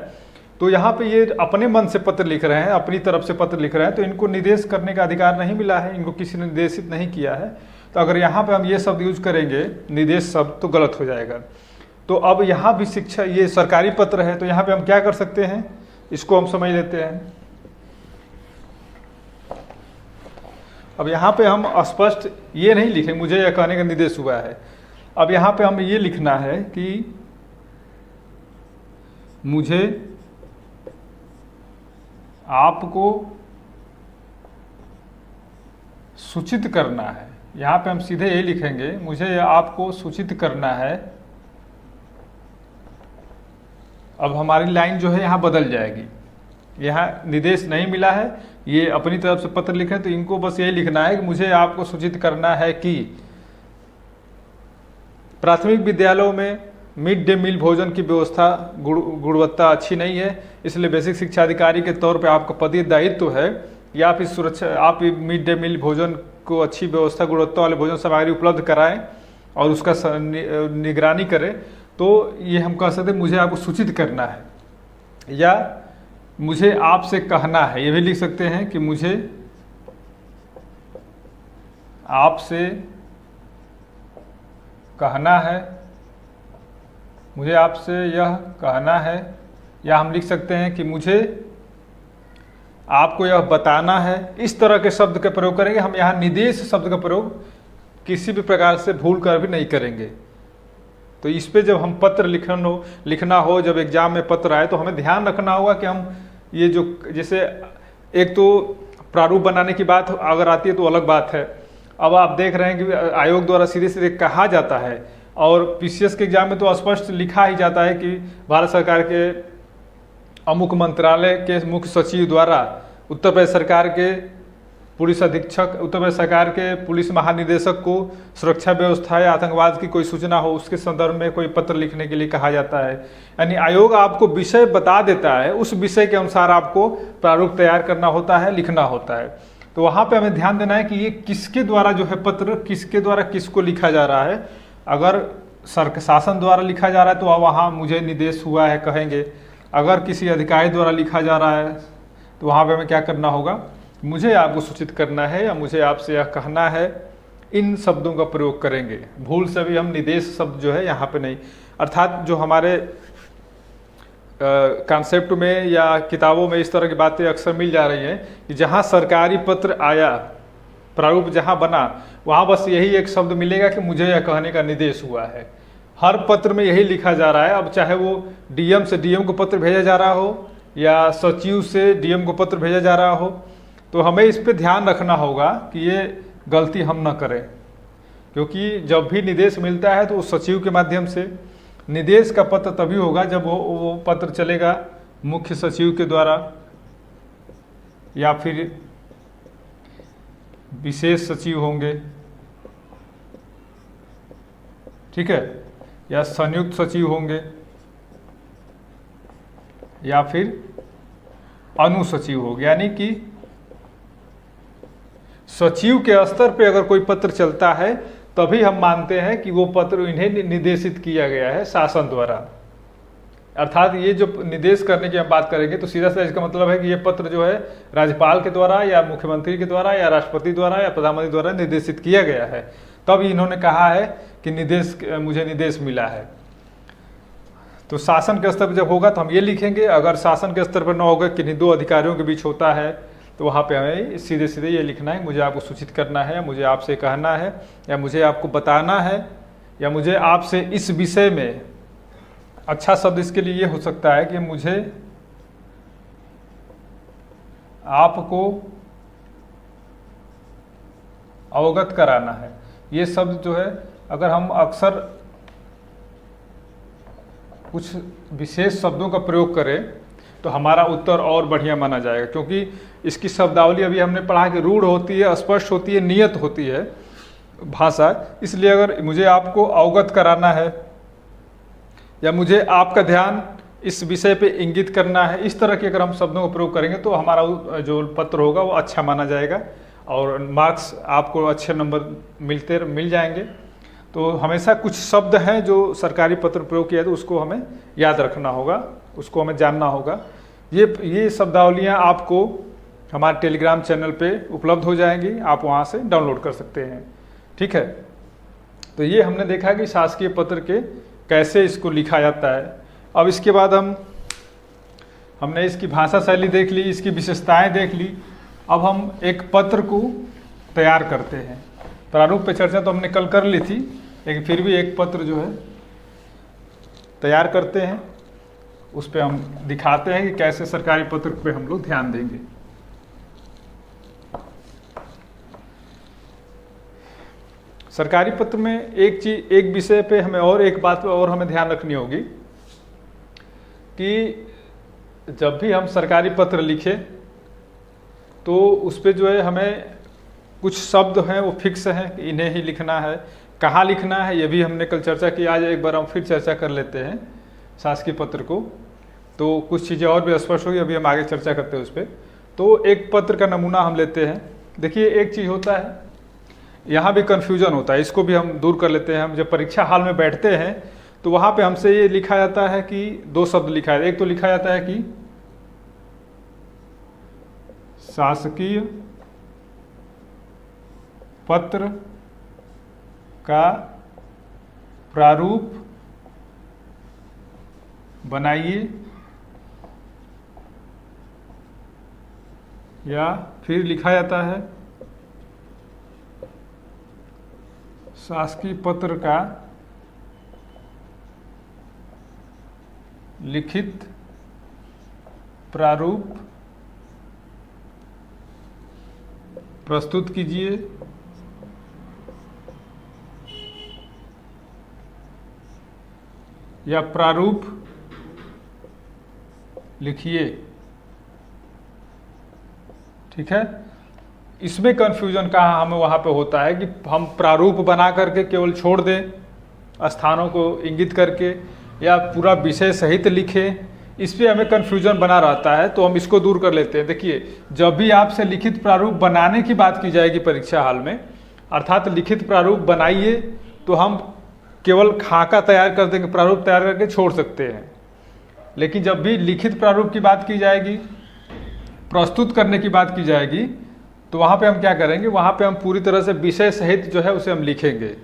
तो यहाँ पे ये अपने मन से पत्र लिख रहे हैं, अपनी तरफ से पत्र लिख रहे हैं, तो इनको निर्देश करने का अधिकार नहीं मिला है, इनको किसी ने निर्देशित नहीं किया है। तो अगर यहाँ पे हम ये शब्द यूज करेंगे निर्देश शब्द तो गलत हो जाएगा। तो अब यहाँ भी शिक्षा ये सरकारी पत्र है, तो यहाँ पे हम क्या कर सकते हैं, इसको हम समझ लेते हैं। अब यहाँ पे हम स्पष्ट ये नहीं लिखें मुझे यह कहने का निर्देश हुआ है। अब यहाँ पे हमें ये लिखना है कि मुझे आपको सूचित करना है, यहाँ पे हम सीधे यही लिखेंगे, मुझे आपको सूचित करना है। अब हमारी लाइन जो है यहाँ बदल जाएगी, यहाँ निर्देश नहीं मिला है, ये अपनी तरफ से पत्र लिखे, तो इनको बस यही लिखना है कि मुझे आपको सूचित करना है कि प्राथमिक विद्यालयों में मिड डे मील भोजन की व्यवस्था गुणवत्ता अच्छी नहीं है, इसलिए बेसिक शिक्षा अधिकारी के तौर पे आपका पदीय दायित्व है या फिर सुरक्षा, आप मिड डे मील भोजन को अच्छी व्यवस्था गुणवत्ता वाले भोजन सामग्री उपलब्ध कराएं और उसका निगरानी करें। तो ये हम कह सकते हैं मुझे आपको सूचित करना है, या मुझे आपसे कहना है, ये भी लिख सकते हैं कि मुझे आपसे कहना है, मुझे आपसे यह कहना है, या हम लिख सकते हैं कि मुझे आपको यह बताना है। इस तरह के शब्द का प्रयोग करेंगे हम। यहाँ निर्देश शब्द का प्रयोग किसी भी प्रकार से भूल कर भी नहीं करेंगे। तो इस पे जब हम पत्र लिखना हो, जब एग्जाम में पत्र आए, तो हमें ध्यान रखना होगा कि हम ये जो, जैसे एक तो प्रारूप बनाने की बात अगर आती है तो अलग बात है। अब आप देख रहे हैं कि आयोग द्वारा सीधे सीधे कहा जाता है, और पीसीएस के एग्जाम में तो स्पष्ट लिखा ही जाता है कि भारत सरकार के अमुक मंत्रालय के मुख्य सचिव द्वारा उत्तर प्रदेश सरकार के पुलिस अधीक्षक, उत्तर प्रदेश सरकार के पुलिस महानिदेशक को सुरक्षा व्यवस्था या आतंकवाद की कोई सूचना हो उसके संदर्भ में कोई पत्र लिखने के लिए कहा जाता है। यानी आयोग आपको विषय बता देता है, उस विषय के अनुसार आपको प्रारूप तैयार करना होता है, लिखना होता है। तो वहाँ पे हमें ध्यान देना है कि ये किसके द्वारा जो है पत्र, किसके द्वारा किसको लिखा जा रहा है। अगर शासन द्वारा लिखा जा रहा है तो वहाँ मुझे निर्देश हुआ है कहेंगे। अगर किसी अधिकारी द्वारा लिखा जा रहा है तो वहाँ पे हमें क्या करना होगा, मुझे आपको सूचित करना है या मुझे आपसे यह कहना है, इन शब्दों का प्रयोग करेंगे। भूल से भी हम निर्देश शब्द जो है यहाँ पे नहीं, अर्थात जो हमारे कॉन्सेप्ट में या किताबों में इस तरह की बातें अक्सर मिल जा रही हैं कि जहाँ सरकारी पत्र आया, प्रारूप जहाँ बना, वहाँ बस यही एक शब्द मिलेगा कि मुझे यह कहने का निर्देश हुआ है। हर पत्र में यही लिखा जा रहा है। अब चाहे वो डीएम से डीएम को पत्र भेजा जा रहा हो या सचिव से डीएम को पत्र भेजा जा रहा हो, तो हमें इस पे ध्यान रखना होगा कि ये गलती हम न करें, क्योंकि जब भी निर्देश मिलता है तो उस सचिव के माध्यम से। निर्देश का पत्र तभी होगा जब वो पत्र चलेगा मुख्य सचिव के द्वारा या फिर विशेष सचिव होंगे, ठीक है, या संयुक्त सचिव होंगे या फिर अनुसचिव होंगे। यानी कि सचिव के स्तर पे अगर कोई पत्र चलता है तभी हम मानते हैं कि वो पत्र इन्हें निर्देशित किया गया है शासन द्वारा। अर्थात ये जो निर्देश करने की हम बात करेंगे तो सीधा सीधा इसका मतलब है कि ये पत्र जो है राज्यपाल के द्वारा या मुख्यमंत्री के द्वारा या राष्ट्रपति द्वारा या प्रधानमंत्री द्वारा निर्देशित किया गया है, तब इन्होंने कहा है कि मुझे निर्देश मिला है। तो शासन के स्तर पर जब होगा तो हम ये लिखेंगे। अगर शासन के स्तर पर न होगा, किन्हीं दो अधिकारियों के बीच होता है, तो वहाँ पे हमें सीधे सीधे ये लिखना है, मुझे आपको सूचित करना है, मुझे आपसे कहना है, या मुझे आपको बताना है, या मुझे आपसे इस विषय में। अच्छा शब्द इसके लिए ये हो सकता है कि मुझे आपको अवगत कराना है। ये शब्द जो है अगर हम अक्सर कुछ विशेष शब्दों का प्रयोग करें तो हमारा उत्तर और बढ़िया माना जाएगा, क्योंकि इसकी शब्दावली अभी हमने पढ़ा कि रूढ़ होती है, स्पष्ट होती है, नियत होती है भाषा। इसलिए अगर मुझे आपको अवगत कराना है या मुझे आपका ध्यान इस विषय पे इंगित करना है, इस तरह के अगर हम शब्दों का प्रयोग करेंगे तो हमारा जो पत्र होगा वो अच्छा माना जाएगा और मार्क्स आपको अच्छे नंबर मिल जाएंगे। तो हमेशा कुछ शब्द हैं जो सरकारी पत्र प्रयोग किया तो उसको हमें याद रखना होगा, उसको हमें जानना होगा। ये शब्दावलियाँ आपको हमारे टेलीग्राम चैनल पे उपलब्ध हो जाएंगी, आप वहाँ से डाउनलोड कर सकते हैं, ठीक है। तो ये हमने देखा कि शासकीय पत्र के कैसे इसको लिखा जाता है। अब इसके बाद हमने इसकी भाषा शैली देख ली, इसकी विशेषताएं देख ली। अब हम एक पत्र को तैयार करते हैं। प्रारूप पे चर्चा तो हमने कल कर ली थी, लेकिन फिर भी एक पत्र जो है तैयार करते हैं, उस पर हम दिखाते हैं कि कैसे सरकारी पत्र पे हम लोग ध्यान देंगे। सरकारी पत्र में एक विषय पे हमें और एक बात पे और हमें ध्यान रखनी होगी कि जब भी हम सरकारी पत्र लिखें तो उस पर जो है हमें कुछ शब्द हैं वो फिक्स हैं कि इन्हें ही लिखना है, कहाँ लिखना है ये भी हमने कल चर्चा की। आज एक बार हम फिर चर्चा कर लेते हैं शासकीय पत्र को, तो कुछ चीज़ें और भी स्पष्ट होगी, अभी हम आगे चर्चा करते हैं उस पर। तो एक पत्र का नमूना हम लेते हैं। देखिए एक चीज़ होता है, यहाँ भी कन्फ्यूजन होता है, इसको भी हम दूर कर लेते हैं। हम जब परीक्षा हाल में बैठते हैं तो वहाँ पे हमसे ये लिखा जाता है कि दो शब्द लिखा है। एक तो लिखा जाता है कि शासकीय पत्र का प्रारूप बनाइए, या फिर लिखा जाता है शासकीय पत्र का लिखित प्रारूप प्रस्तुत कीजिए, या प्रारूप लिखिए। ठीक है, इसमें कन्फ्यूजन कहाँ हमें वहाँ पे होता है कि हम प्रारूप बना करके केवल छोड़ दें स्थानों को इंगित करके, या पूरा विषय सहित लिखें, इस पे हमें कन्फ्यूजन बना रहता है। तो हम इसको दूर कर लेते हैं। देखिए जब भी आपसे लिखित प्रारूप बनाने की बात की जाएगी परीक्षा हाल में, अर्थात लिखित प्रारूप बनाइए, तो हम केवल खाका तैयार कर देंगे, प्रारूप तैयार करके छोड़ सकते हैं। लेकिन जब भी लिखित प्रारूप की बात की जाएगी, प्रस्तुत करने की बात की जाएगी, तो वहाँ पे हम क्या करेंगे, वहाँ पे हम पूरी तरह से विषय सहित जो है उसे हम लिखेंगे।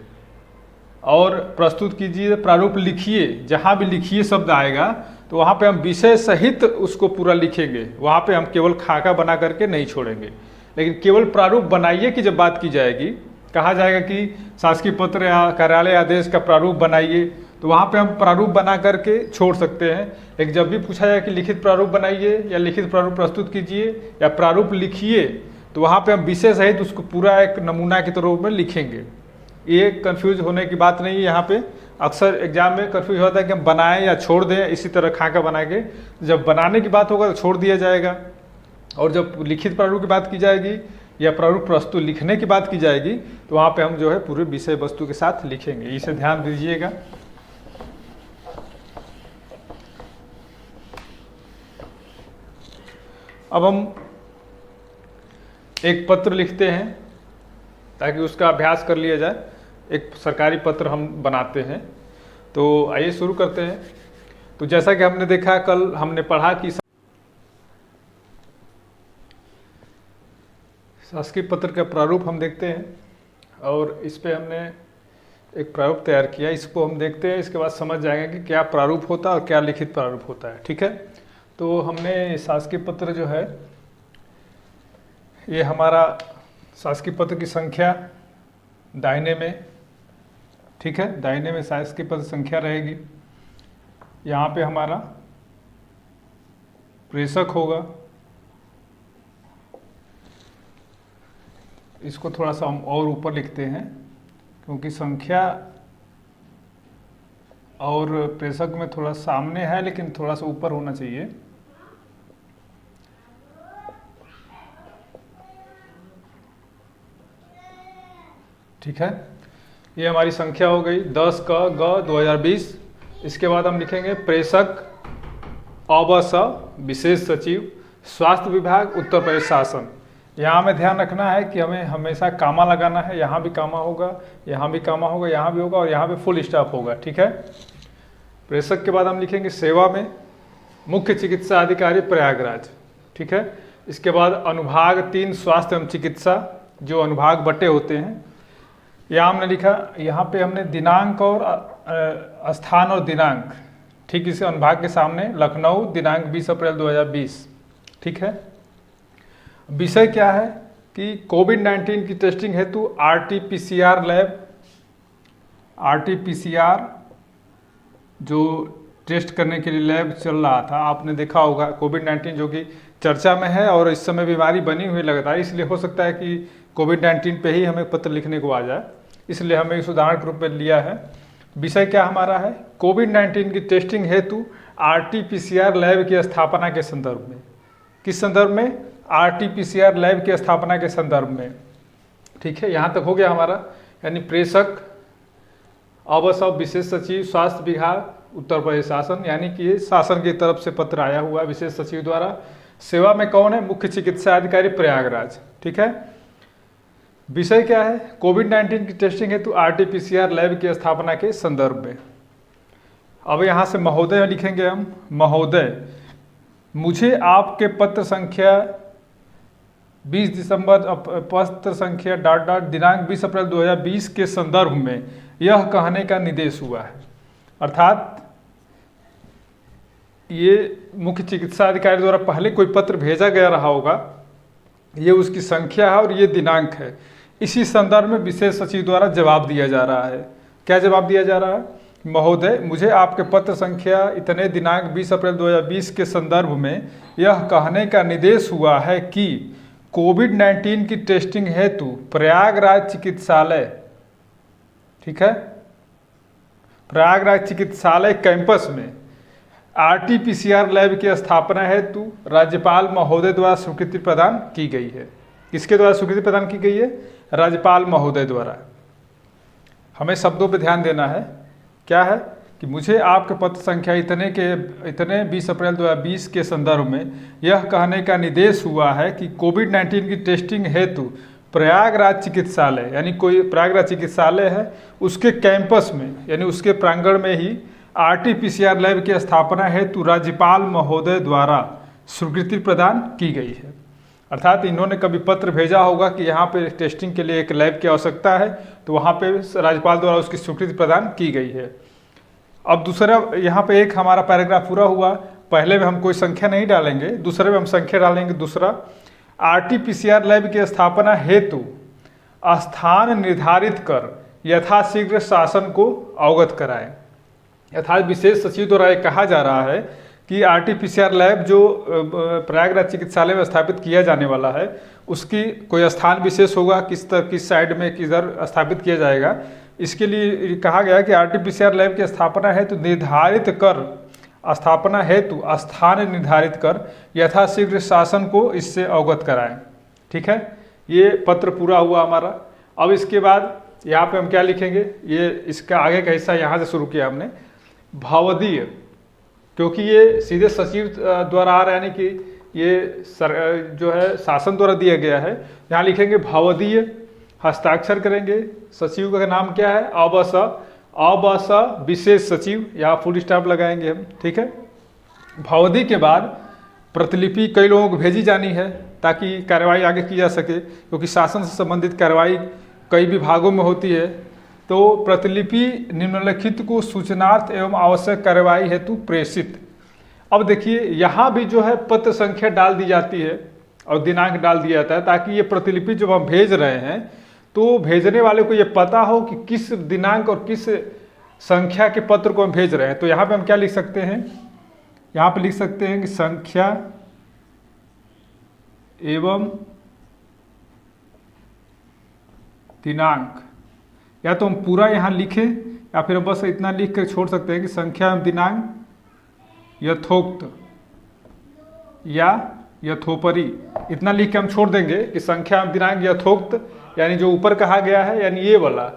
और प्रस्तुत कीजिए, प्रारूप लिखिए, जहाँ भी लिखिए शब्द आएगा तो वहाँ पे हम विषय सहित उसको पूरा लिखेंगे। वहाँ पे हम केवल खाका बना करके नहीं छोड़ेंगे। लेकिन केवल प्रारूप बनाइए की जब बात की जाएगी, कहा जाएगा कि शासकीय पत्र या कार्यालय आदेश का प्रारूप बनाइए, तो वहाँ पे हम प्रारूप बना करके छोड़ सकते हैं। लेकिन जब भी पूछा जाए कि लिखित प्रारूप बनाइए या लिखित प्रारूप प्रस्तुत कीजिए या प्रारूप लिखिए, तो वहाँ पे हम विषय सहित उसको पूरा एक नमूना के रूप में लिखेंगे। ये कंफ्यूज होने की बात नहीं है। यहाँ पे अक्सर एग्जाम में कंफ्यूज होता है कि हम बनाएं या छोड़ दें, इसी तरह खाका बना के। जब बनाने की बात होगा तो छोड़ दिया जाएगा, और जब लिखित प्रारूप की बात की जाएगी या प्रारूप प्रस्तुत लिखने की बात की जाएगी, तो वहाँ पे हम जो है पूरे विषय वस्तु के साथ लिखेंगे। इसे ध्यान दीजिएगा। अब हम एक पत्र लिखते हैं ताकि उसका अभ्यास कर लिया जाए। एक सरकारी पत्र हम बनाते हैं, तो आइए शुरू करते हैं। तो जैसा कि हमने देखा, कल हमने पढ़ा कि शासकीय पत्र का प्रारूप हम देखते हैं, और इस पे हमने एक प्रारूप तैयार किया। इसको हम देखते हैं, इसके बाद समझ जाएंगे कि क्या प्रारूप होता है और क्या लिखित प्रारूप होता है। ठीक है, तो हमने शासकीय पत्र जो है, ये हमारा शासकीय पत्र की संख्या दाहिने में, ठीक है, दाहिने में शासकीय पत्र संख्या रहेगी। यहाँ पे हमारा प्रेषक होगा, इसको थोड़ा सा हम और ऊपर लिखते हैं क्योंकि संख्या और प्रेषक में थोड़ा सामने है, लेकिन थोड़ा सा ऊपर होना चाहिए। ठीक है, ये हमारी संख्या हो गई 10 क ग 2020। इसके बाद हम लिखेंगे प्रेषक अबस विशेष सचिव स्वास्थ्य विभाग उत्तर प्रदेश शासन। यहाँ हमें ध्यान रखना है कि हमें हमेशा कामा लगाना है। यहाँ भी कामा होगा, यहाँ भी कामा होगा, यहाँ भी होगा, और यहाँ पे फुल स्टॉप होगा। ठीक है, प्रेषक के बाद हम लिखेंगे सेवा में मुख्य चिकित्सा अधिकारी प्रयागराज। ठीक है, इसके बाद अनुभाग 3 स्वास्थ्य एवं चिकित्सा, जो अनुभाग बटे होते हैं। यहाँ हमने लिखा, यहाँ पे हमने दिनांक और स्थान और दिनांक, ठीक, इसे अनुभाग के सामने लखनऊ, दिनांक 20 अप्रैल 2020। ठीक है, विषय क्या है कि कोविड-19 की टेस्टिंग हेतु RT-PCR लैब, RT-PCR जो टेस्ट करने के लिए लैब चल रहा था, आपने देखा होगा। कोविड-19 जो कि चर्चा में है और इस समय बीमारी बनी हुई लगता है, इसलिए हो सकता है कि कोविड-19 पे ही हमें पत्र लिखने को आ जाए। इसलिए हमें इस उदाहरण के रूप में लिया है। विषय क्या हमारा है? कोविड-19 की टेस्टिंग हेतु RT-PCR लैब की स्थापना के संदर्भ में। किस संदर्भ में? RT-PCR लैब की स्थापना के संदर्भ में। ठीक है, यहाँ तक हो गया हमारा। यानी प्रेषक अवश्य विशेष सचिव स्वास्थ्य विभाग उत्तर प्रदेश शासन, यानी कि ये शासन की तरफ से पत्र आया हुआ विशेष सचिव द्वारा। सेवा में कौन है? मुख्य चिकित्सा अधिकारी प्रयागराज। ठीक है, विषय क्या है? कोविड-19 की टेस्टिंग हेतु RT-PCR लैब की स्थापना के संदर्भ में। अब यहाँ से महोदय लिखेंगे हम। महोदय, मुझे आपके पत्र संख्या 20 दिसंबर पत्र संख्या ... दिनांक 20 अप्रैल 2020 के संदर्भ में यह कहने का निर्देश हुआ है। अर्थात ये मुख्य चिकित्सा अधिकारी द्वारा पहले कोई पत्र भेजा गया रहा होगा, ये उसकी संख्या है और ये दिनांक है। इसी संदर्भ में विशेष सचिव द्वारा जवाब दिया जा रहा है। क्या जवाब दिया जा रहा है? महोदय, मुझे आपके पत्र संख्या इतने दिनांक 20 अप्रैल 2020 के संदर्भ में यह कहने का निर्देश हुआ है कि कोविड-19 की टेस्टिंग हेतु प्रयागराज चिकित्सालय, ठीक है, प्रयागराज चिकित्सालय कैंपस में RT-PCR लैब की स्थापना हेतु राज्यपाल महोदय द्वारा स्वीकृति प्रदान की गई है। किसके द्वारा स्वीकृति प्रदान की गई है? राज्यपाल महोदय द्वारा। हमें शब्दों पर ध्यान देना है। क्या है कि मुझे आपके पत्र संख्या इतने 20 अप्रैल 2020 के संदर्भ में यह कहने का निर्देश हुआ है कि कोविड-19 की टेस्टिंग हेतु प्रयागराज चिकित्सालय, यानी कोई प्रयागराज चिकित्सालय है, उसके कैंपस में यानी उसके प्रांगण में ही RT-PCR लैब की स्थापना हेतु राज्यपाल महोदय द्वारा स्वीकृति प्रदान की गई है। अर्थात इन्होंने कभी पत्र भेजा होगा कि यहाँ पे टेस्टिंग के लिए एक लैब की आवश्यकता है, तो वहाँ पे राज्यपाल द्वारा उसकी स्वीकृति प्रदान की गई है। अब दूसरा, यहाँ पे एक हमारा पैराग्राफ पूरा हुआ। पहले में हम कोई संख्या नहीं डालेंगे, दूसरे में हम संख्या डालेंगे। दूसरा, RT-PCR लैब की स्थापना हेतु स्थान निर्धारित कर यथाशीघ्र शासन को अवगत कराएं। अर्थात विशेष सचिव द्वारा ये कहा जा रहा है कि RT-PCR लैब जो प्रयागराज चिकित्सालय में स्थापित किया जाने वाला है, उसकी कोई स्थान विशेष होगा, किस साइड में किधर स्थापित किया जाएगा। इसके लिए कहा गया कि RT-PCR लैब की स्थापना हेतु स्थान निर्धारित कर यथाशीघ्र शासन को इससे अवगत कराएं। ठीक है, ये पत्र पूरा हुआ हमारा। अब इसके बाद यहाँ पे हम क्या लिखेंगे? ये इसका आगे का हिस्सा यहाँ से शुरू किया हमने। भवदीय, क्योंकि ये सीधे सचिव द्वारा आ रहा है, यानी कि ये जो है शासन द्वारा दिया गया है। यहाँ लिखेंगे भवदीय, हस्ताक्षर करेंगे। सचिव का नाम क्या है? अबस विशेष सचिव, यहाँ फुल स्टॉप लगाएंगे हम। ठीक है, भवदी के बाद प्रतिलिपि कई लोगों को भेजी जानी है ताकि कार्रवाई आगे की जा सके, क्योंकि शासन से संबंधित कार्रवाई कई विभागों में होती है। तो प्रतिलिपि निम्नलिखित को सूचनार्थ एवं आवश्यक कार्रवाई हेतु प्रेषित। अब देखिए, यहाँ भी जो है पत्र संख्या डाल दी जाती है और दिनांक डाल दिया जाता है, ताकि ये प्रतिलिपि जब हम भेज रहे हैं तो भेजने वाले को ये पता हो कि किस दिनांक और किस संख्या के पत्र को हम भेज रहे हैं। तो यहाँ पे हम क्या लिख सकते हैं? यहाँ पे लिख सकते हैं कि संख्या एवं दिनांक, या तो हम पूरा यहाँ लिखें या फिर बस इतना लिख कर छोड़ सकते हैं कि संख्या एवं दिनांक यथोक्त या यथोपरि, इतना लिख के हम छोड़ देंगे कि संख्या एवं दिनांक यथोक्त, यानी जो ऊपर कहा गया है, यानी ये वाला,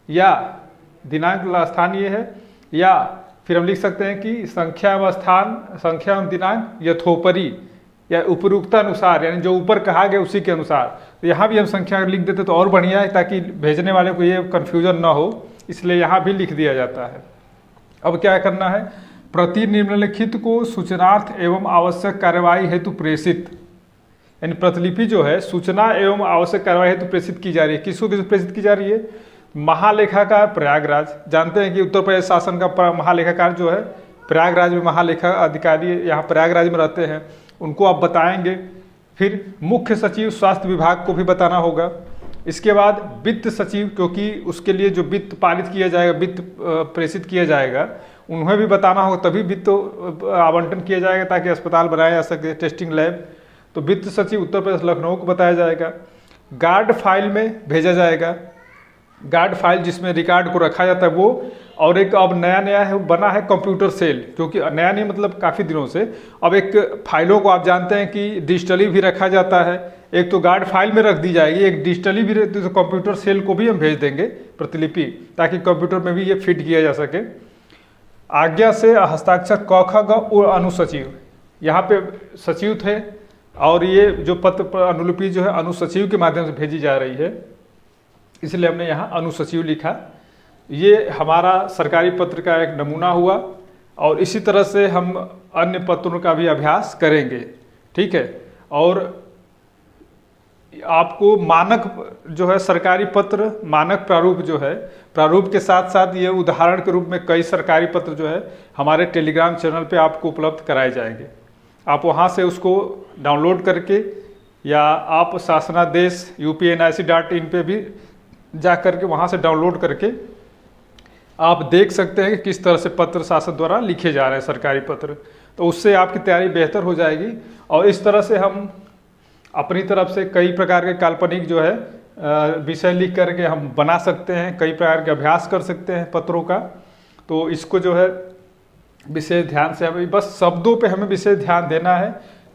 या दिनांक वाला स्थान ये है, या फिर हम लिख सकते हैं कि संख्या एवं दिनांक यथोपरि या उपयुक्तानुसार, यानी जो ऊपर कहा गया उसी के अनुसार। तो यहाँ भी हम संख्या लिख देते तो और बढ़िया है, ताकि भेजने वाले को ये कन्फ्यूजन ना हो, इसलिए यहाँ भी लिख दिया जाता है। अब क्या करना है? प्रति निम्नलिखित को सूचनार्थ एवं आवश्यक कार्यवाही हेतु प्रेषित, यानी प्रतिलिपि जो है सूचना एवं आवश्यक कार्यवाही हेतु प्रेषित की जा रही है। किसको प्रेषित की जा रही है? महालेखाकार प्रयागराज। जानते हैं कि उत्तर प्रदेश शासन का महालेखाकार जो है प्रयागराज में, महालेखा अधिकारी यहाँ प्रयागराज में रहते हैं, उनको आप बताएंगे। फिर मुख्य सचिव स्वास्थ्य विभाग को भी बताना होगा। इसके बाद वित्त सचिव, क्योंकि उसके लिए जो वित्त पारित किया जाएगा, वित्त प्रेषित किया जाएगा, उन्हें भी बताना होगा, तभी वित्त आवंटन किया जाएगा ताकि अस्पताल बनाया जा सके, टेस्टिंग लैब। तो वित्त सचिव उत्तर प्रदेश लखनऊ को बताया जाएगा। गार्ड फाइल में भेजा जाएगा। गार्ड फाइल जिसमें रिकॉर्ड को रखा जाता है वो, और एक अब नया है बना है कंप्यूटर सेल, क्योंकि नया नहीं मतलब काफ़ी दिनों से। अब एक फाइलों को आप जानते हैं कि डिजिटली भी रखा जाता है, एक तो गार्ड फाइल में रख दी जाएगी, एक डिजिटली भी रहती है, तो कंप्यूटर सेल को भी हम भेज देंगे प्रतिलिपि, ताकि कंप्यूटर में भी ये फिट किया जा सके। आज्ञा से हस्ताक्षर क ख ग और अनुसचिव, यहाँ पे सचिव थे और ये जो पत्र अनुलिपि जो है अनुसचिव के माध्यम से भेजी जा रही है, इसलिए हमने यहाँ अनुसचिव लिखा। ये हमारा सरकारी पत्र का एक नमूना हुआ और इसी तरह से हम अन्य पत्रों का भी अभ्यास करेंगे, ठीक है। और आपको मानक जो है सरकारी पत्र मानक प्रारूप जो है, प्रारूप के साथ साथ ये उदाहरण के रूप में कई सरकारी पत्र जो है हमारे टेलीग्राम चैनल पे आपको उपलब्ध कराए जाएंगे। आप वहाँ से उसको डाउनलोड करके, या आप शासनादेश upnic.in पे भी जा करके वहाँ से डाउनलोड करके आप देख सकते हैं कि किस तरह से पत्र शासन द्वारा लिखे जा रहे हैं सरकारी पत्र, तो उससे आपकी तैयारी बेहतर हो जाएगी। और इस तरह से हम अपनी तरफ से कई प्रकार के काल्पनिक जो है विषय लिख करके हम बना सकते हैं, कई प्रकार के अभ्यास कर सकते हैं पत्रों का। तो इसको जो है विशेष ध्यान से, हमें बस शब्दों पे हमें विशेष ध्यान देना है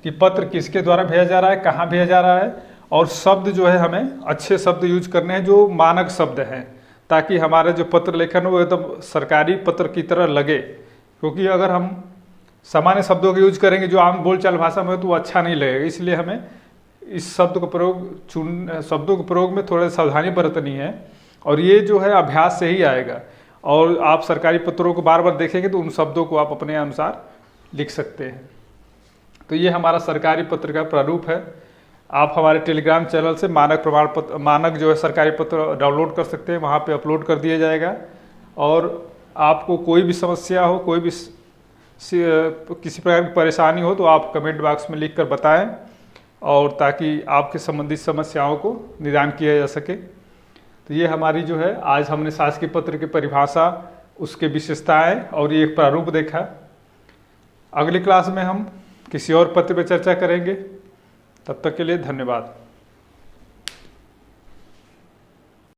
कि पत्र किसके द्वारा भेजा जा रहा है, कहाँ भेजा जा रहा है, और शब्द जो है हमें अच्छे शब्द यूज करने हैं जो मानक शब्द हैं, ताकि हमारे जो पत्र लेखन वो एकदम सरकारी पत्र की तरह लगे। क्योंकि अगर हम सामान्य शब्दों का यूज करेंगे जो आम बोलचाल भाषा में, तो वो अच्छा नहीं लगेगा। इसलिए हमें इस शब्द का प्रयोग शब्दों के प्रयोग में थोड़ा सावधानी बरतनी है, और ये जो है अभ्यास से ही आएगा। और आप सरकारी पत्रों को बार बार देखेंगे तो उन शब्दों को आप अपने अनुसार लिख सकते हैं। तो ये हमारा सरकारी पत्र का प्रारूप है। आप हमारे टेलीग्राम चैनल से मानक प्रमाण पत्र, मानक जो है सरकारी पत्र डाउनलोड कर सकते हैं, वहाँ पे अपलोड कर दिया जाएगा। और आपको कोई भी समस्या हो, कोई भी किसी प्रकार की परेशानी हो, तो आप कमेंट बॉक्स में लिख कर बताएँ, और ताकि आपके संबंधित समस्याओं को निदान किया जा सके। तो ये हमारी जो है आज हमने शासकीय पत्र की परिभाषा, उसके विशेषताएं और ये एक प्रारूप देखा। अगली क्लास में हम किसी और पत्र पर चर्चा करेंगे। तब तक के लिए धन्यवाद।